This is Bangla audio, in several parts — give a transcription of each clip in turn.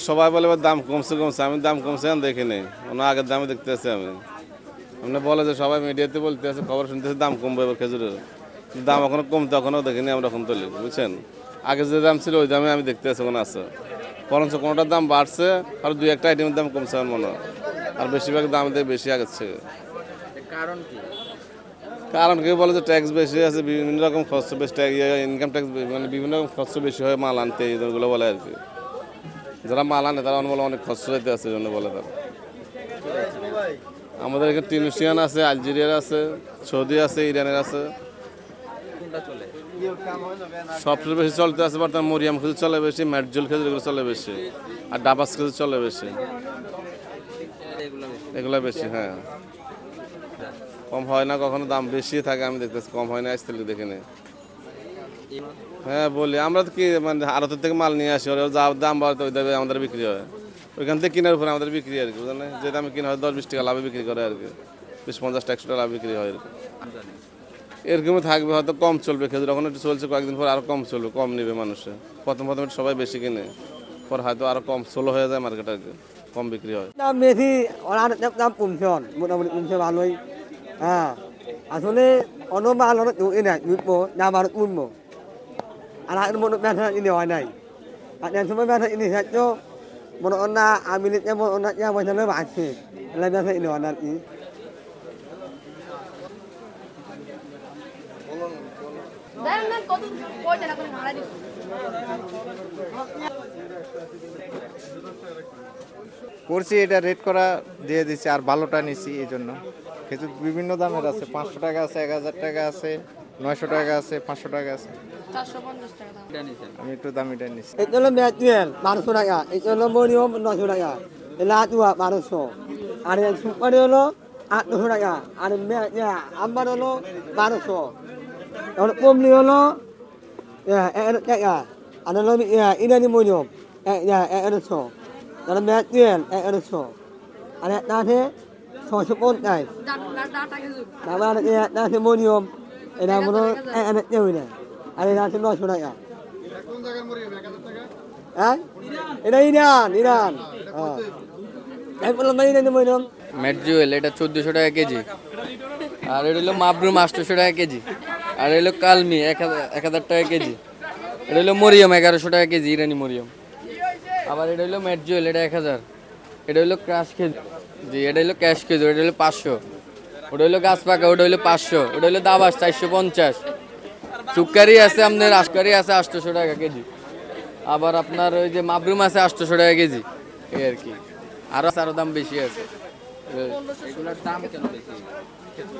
সবাই বলে দাম কমছে কমছে, আমি দাম কমছে দেখি নেই, ওনার আগের দামে দেখতেছি আমি। আপনি বলে যে সবাই মিডিয়াতে বলতে আছে, খবর শুনতেছে দাম কমবে এবার খেজুরের, দাম এখনো কমতে এখনো দেখিনি আমরা এখন তুলি, বুঝছেন। আগে যে দাম ছিল ওই দামে আমি দেখতে আছি ওখানে আছে, বরঞ্চ কোনোটার দাম বাড়ছে আর দুই একটা আইটেমের দাম কমছে আমার মনে হয়, আর বেশিরভাগ দাম দিয়ে বেশি আগের থেকে। কারণ কি? কারণ কেউ বলে যে ট্যাক্স বেশি আছে, বিভিন্ন রকম খরচ বেশি, ইনকাম ট্যাক্স মানে বিভিন্ন রকম খরচ বেশি হয় মাল আনতে, এইগুলো বলে আর কি। যারা মাল আনে তারা বলে অনেক খরচ হইতে আছে, এই জন্য বলে তারা। আমাদের এখানে টিউনিশিয়ান আছে, আলজেরিয়ার আছে, সৌদি আছে, ইরানের আছে। কোনটা চলে? সবচেয়ে বেশি চলতে আছে বর্তমানে মরিয়াম খেজুর চলে বেশি, ম্যাটজুল খেজুর এগুলো চলে বেশি, আর ডাবাস খেজুর চলে বেশি, এগুলো বেশি। হ্যাঁ, কম হয় না কখনো, দাম বেশি থাকে আমি দেখতেছি, কম হয় না আজ থেকে দেখিনি। হ্যাঁ বলি, আমরা তো কি মানে আড়তের থেকে মাল নিয়ে আসি, ওরা যা দাম বাড়তে ওই দামে আমাদের বিক্রি হয়, ওইখান থেকে কেনার উপরে আমাদের বিক্রি আর কি, বুঝলেন। যে দামে কিনা হয় 10-20 টাকা লাভে বিক্রি করে আর কি, 20-50-100 টাকা লাভ বিক্রি হয় আর কি। এরকমই থাকবে, হয়তো কম চলবে খেজুর, এখন একটু চলছে, কয়েকদিন পর আরও কম চলবে, কম নেবে মানুষে। প্রথম প্রথম একটু সবাই বেশি কিনে, পর হয়তো আরও কম স্লো হয়ে যায় মার্কেট আর কি, কম বিক্রি হয়। দাম বেশি, ওরা দাম কমছে, মোটামুটি কমছে ভালোই। হ্যাঁ, আসলে অন্য মাল অনেক উঠবো, দাম আরো উঠবো, আর আগের মনে ব্যবসা কিনে হয় নাই, আর এক সময় ব্যবসা কিনে থাকতো মনে অন্য আমি যেমন অন্য পয়সা নেবে আসছে, এলাকা ব্যবসা কিনে হয় না আর কি। করছি, এটা রেট করা দিয়ে দিচ্ছি, আর ভালোটা নিছি এই জন্য। খেজুর বিভিন্ন দামের আছে, 500 টাকা আছে, 1000 টাকা আছে, 900 টাকা আছে, 500 টাকা আছে। 450 টাকা দাম। আমি একটু দামিটা নিচ্ছি। এটা হলো ম্যাচুয়াল 1200 টাকা, এটা হলো মরিয়ম 900 টাকা, এটা আতুয়া 1200, আর সুপারি হলো 800 টাকা, আর আম্বার হলো 1200, তাহলে কমলি হলো 1000 টাকা, আর হলো ইরানি মরিয়ম 1100, তাহলে ম্যাচুয়াল 1100, আর একটা আছে 650, ডাটা খেজুর। তারপর একটা আছে মরিয়ম, এটা হলো 1000 টাকা, আর এটা আছে 900 টাকা। হ্যাঁ, এটা ইরান, ইরান। হ্যাঁ, বললাম না ইরানি মরিয়ম। ম্যাটজুয়েল এটা 1400 টাকা কেজি, আর এটা হলো মাবরুম 800 টাকা কেজি, আর এটা হলো কালমি 1000 টাকা কেজি, এটা হলো মরিয়ম 1100 টাকা কেজি, ইরানি মরিয়ম। আবার এটা হলো ম্যাটজুয়েল, এটা 1000, এটা হলো ক্রাশ খেজুর, জি এটা হলো ক্যাশ খেজুর, এটা হলো 500, ওটা হলো গাছ পাকা, ওটা হলো 500, ওটা হলো দাবাস 450, সুকারি আছে আপনার, আশকারি আছে 800 টাকা কেজি, আবার আপনার ওই যে মাবরুম আছে 800 টাকা কেজি, এই আর কি। আরও দাম বেশি আছে। এগুলোর দাম কেন বেশি?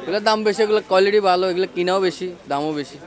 এগুলোর দাম বেশি, এগুলো কোয়ালিটি ভালো, এগুলো কিনাও বেশি, দামও বেশি।